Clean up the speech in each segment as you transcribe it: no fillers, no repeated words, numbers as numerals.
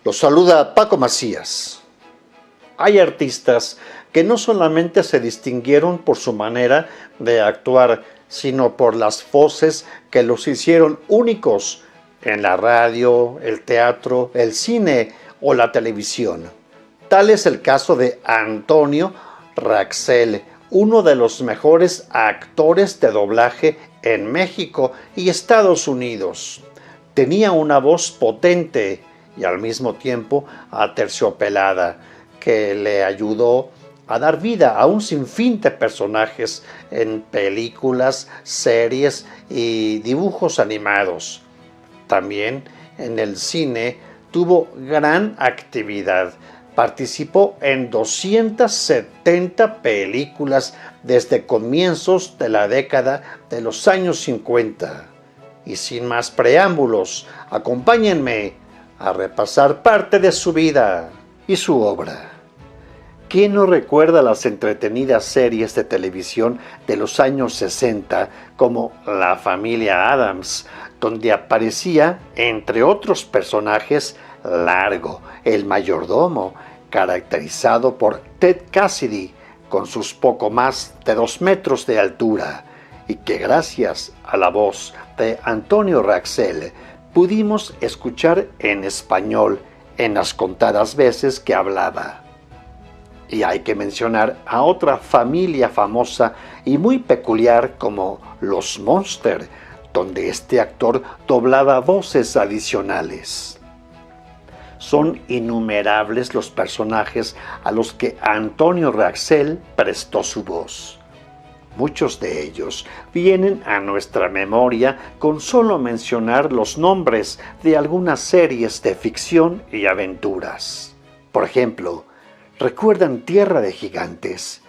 Los saluda Paco Macías. Hay artistas que no solamente se distinguieron por su manera de actuar, sino por las voces que los hicieron únicos en la radio, el teatro, el cine o la televisión. Tal es el caso de Antonio Rexel, uno de los mejores actores de doblaje en México y Estados Unidos. Tenía una voz potente y al mismo tiempo aterciopelada, que le ayudó a dar vida a un sinfín de personajes en películas, series y dibujos animados. También en el cine tuvo gran actividad. Participó en 270 películas desde comienzos de la década de los años 50. Y sin más preámbulos, acompáñenme a repasar parte de su vida y su obra. ¿Quién no recuerda las entretenidas series de televisión de los años 60 como La Familia Addams, donde aparecía, entre otros personajes, Largo, el mayordomo, caracterizado por Ted Cassidy, con sus poco más de 2 metros de altura, y que gracias a la voz de Antonio Rexel pudimos escuchar en español en las contadas veces que hablaba. Y hay que mencionar a otra familia famosa y muy peculiar como Los Monster, donde este actor doblaba voces adicionales. Son innumerables los personajes a los que Antonio Rexel prestó su voz. Muchos de ellos vienen a nuestra memoria con solo mencionar los nombres de algunas series de ficción y aventuras. Por ejemplo, ¿recuerdan Tierra de Gigantes?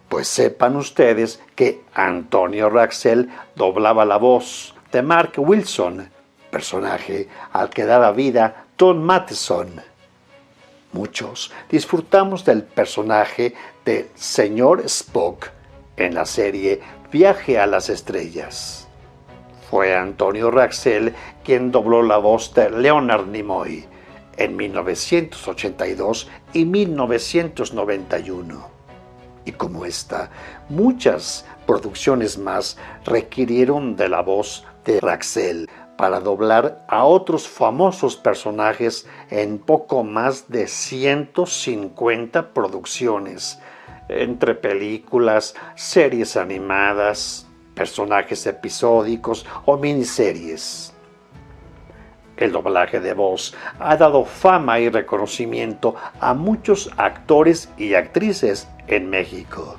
Pues sepan ustedes que Antonio Rexel doblaba la voz de Mark Wilson, personaje al que daba vida Tom Matheson. Muchos disfrutamos del personaje de Señor Spock en la serie Viaje a las Estrellas. Fue Antonio Rexel quien dobló la voz de Leonard Nimoy en 1982 y 1991. Y como esta, muchas producciones más requirieron de la voz de Rexel para doblar a otros famosos personajes en poco más de 150 producciones, entre películas, series animadas, personajes episódicos o miniseries. El doblaje de voz ha dado fama y reconocimiento a muchos actores y actrices en México.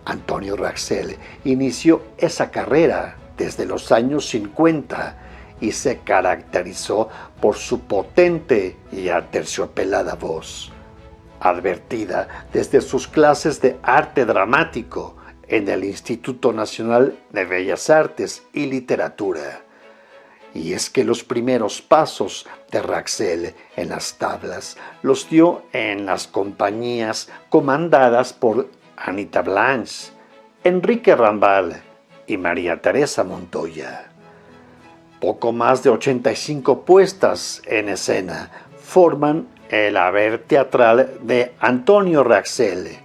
Antonio Rexel inició esa carrera desde los años 50 y se caracterizó por su potente y aterciopelada voz, advertida desde sus clases de arte dramático en el Instituto Nacional de Bellas Artes y Literatura. Y es que los primeros pasos de Rexel en las tablas los dio en las compañías comandadas por Anita Blanch, Enrique Rambal y María Teresa Montoya. Poco más de 85 puestas en escena forman el haber teatral de Antonio Rexel,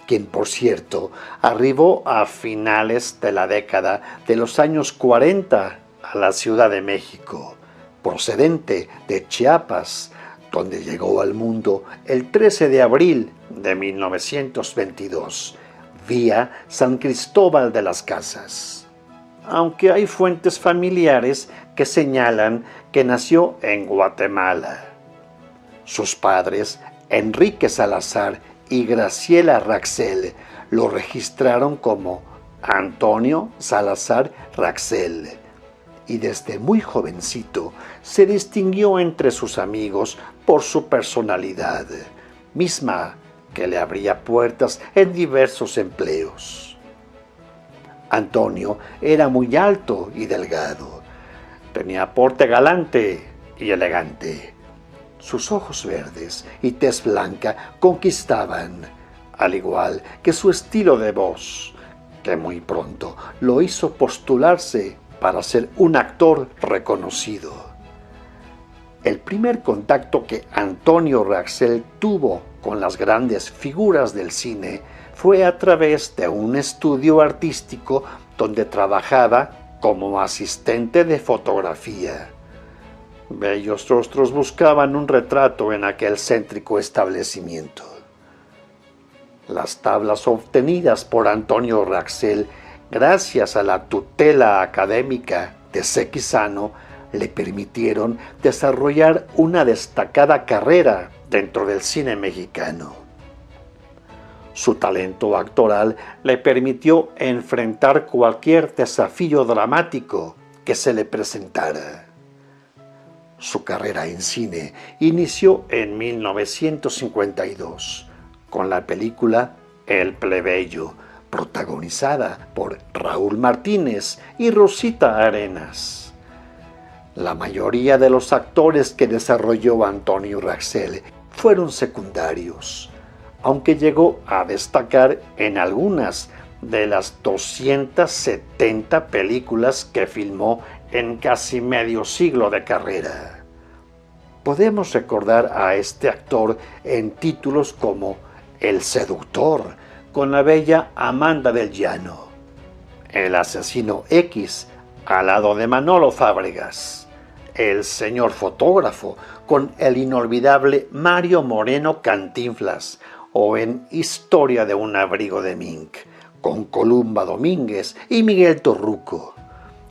quien por cierto arribó a finales de la década de los años 40 a la Ciudad de México, procedente de Chiapas, donde llegó al mundo el 13 de abril de 1922, vía San Cristóbal de las Casas. Aunque hay fuentes familiares que señalan que nació en Guatemala. Sus padres, Enrique Salazar y Graciela Rexel, lo registraron como Antonio Salazar Rexel, y desde muy jovencito se distinguió entre sus amigos por su personalidad, misma que le abría puertas en diversos empleos. Antonio era muy alto y delgado, tenía porte galante y elegante. Sus ojos verdes y tez blanca conquistaban, al igual que su estilo de voz, que muy pronto lo hizo postularse para ser un actor reconocido. El primer contacto que Antonio Rexel tuvo con las grandes figuras del cine fue a través de un estudio artístico donde trabajaba como asistente de fotografía. Bellos rostros buscaban un retrato en aquel céntrico establecimiento. Las tablas obtenidas por Antonio Rexel, gracias a la tutela académica de Sekizano, le permitieron desarrollar una destacada carrera dentro del cine mexicano. Su talento actoral le permitió enfrentar cualquier desafío dramático que se le presentara. Su carrera en cine inició en 1952 con la película El Plebeyo, protagonizada por Raúl Martínez y Rosita Arenas. La mayoría de los actores que desarrolló Antonio Rexel fueron secundarios, aunque llegó a destacar en algunas de las 270 películas que filmó en casi medio siglo de carrera. Podemos recordar a este actor en títulos como El Seductor, con la bella Amanda del Llano, El Asesino X, al lado de Manolo Fábregas, El Señor Fotógrafo, con el inolvidable Mario Moreno Cantinflas, o en Historia de un abrigo de mink, con Columba Domínguez y Miguel Torruco.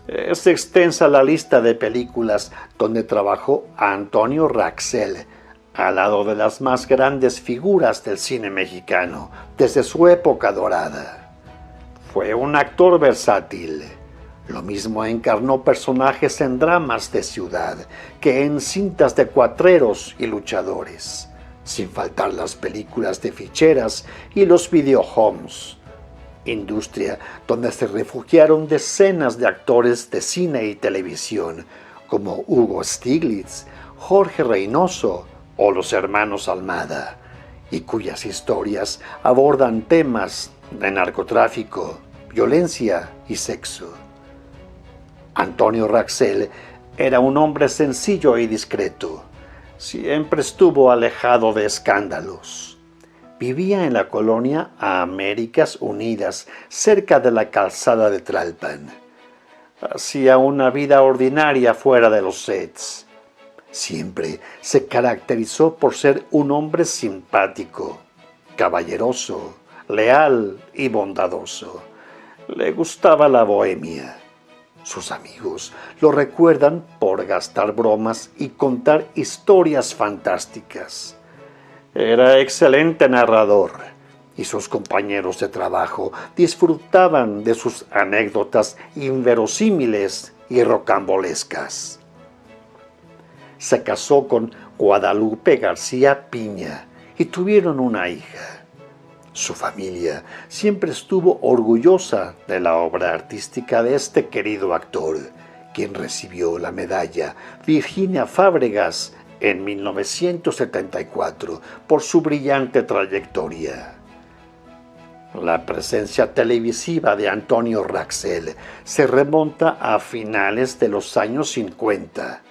Es extensa la lista de películas donde trabajó Antonio Rexel, al lado de las más grandes figuras del cine mexicano, desde su época dorada. Fue un actor versátil. Lo mismo encarnó personajes en dramas de ciudad que en cintas de cuatreros y luchadores, sin faltar las películas de ficheras y los videohomes, industria donde se refugiaron decenas de actores de cine y televisión como Hugo Stiglitz, Jorge Reynoso o los hermanos Almada, y cuyas historias abordan temas de narcotráfico, violencia y sexo. Antonio Rexel era un hombre sencillo y discreto. Siempre estuvo alejado de escándalos. Vivía en la colonia Américas Unidas, cerca de la calzada de Tlalpan. Hacía una vida ordinaria fuera de los sets. Siempre se caracterizó por ser un hombre simpático, caballeroso, leal y bondadoso. Le gustaba la bohemia. Sus amigos lo recuerdan por gastar bromas y contar historias fantásticas. Era excelente narrador y sus compañeros de trabajo disfrutaban de sus anécdotas inverosímiles y rocambolescas. Se casó con Guadalupe García Piña y tuvieron una hija. Su familia siempre estuvo orgullosa de la obra artística de este querido actor, quien recibió la medalla Virginia Fábregas en 1974 por su brillante trayectoria. La presencia televisiva de Antonio Rexel se remonta a finales de los años 50.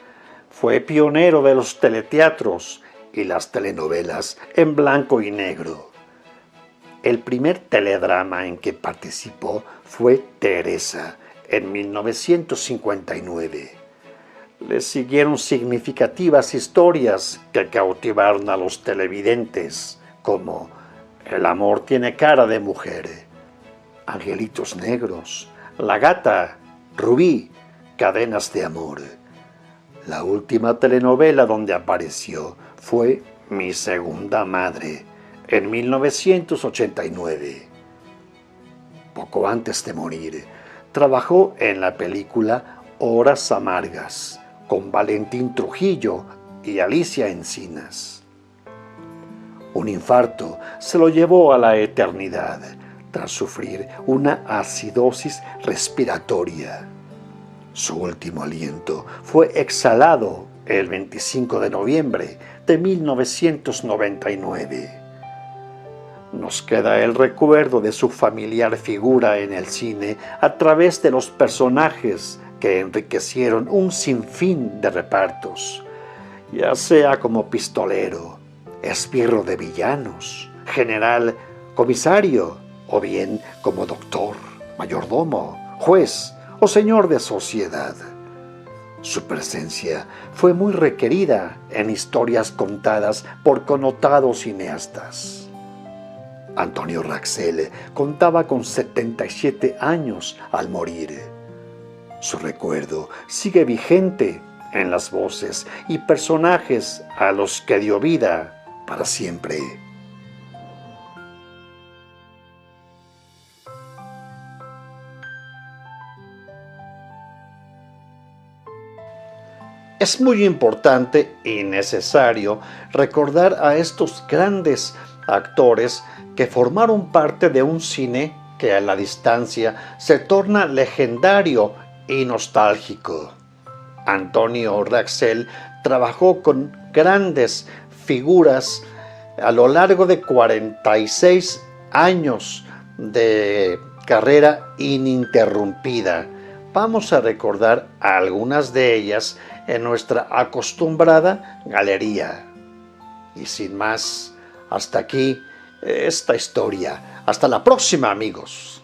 Fue pionero de los teleteatros y las telenovelas en blanco y negro. El primer teledrama en que participó fue Teresa, en 1959. Le siguieron significativas historias que cautivaron a los televidentes, como El amor tiene cara de mujer, Angelitos negros, La gata, Rubí, Cadenas de amor. La última telenovela donde apareció fue Mi segunda madre, en 1989. Poco antes de morir, trabajó en la película Horas amargas, con Valentín Trujillo y Alicia Encinas. Un infarto se lo llevó a la eternidad tras sufrir una acidosis respiratoria. Su último aliento fue exhalado el 25 de noviembre de 1999. Nos queda el recuerdo de su familiar figura en el cine a través de los personajes que enriquecieron un sinfín de repartos, ya sea como pistolero, esbirro de villanos, general, comisario, o bien como doctor, mayordomo, juez o señor de sociedad. Su presencia fue muy requerida en historias contadas por connotados cineastas. Antonio Rexel contaba con 77 años al morir. Su recuerdo sigue vigente en las voces y personajes a los que dio vida para siempre. Es muy importante y necesario recordar a estos grandes actores que formaron parte de un cine que a la distancia se torna legendario y nostálgico. Antonio Rexel trabajó con grandes figuras a lo largo de 46 años de carrera ininterrumpida. Vamos a recordar algunas de ellas en nuestra acostumbrada galería. Y sin más, hasta aquí esta historia. Hasta la próxima, amigos.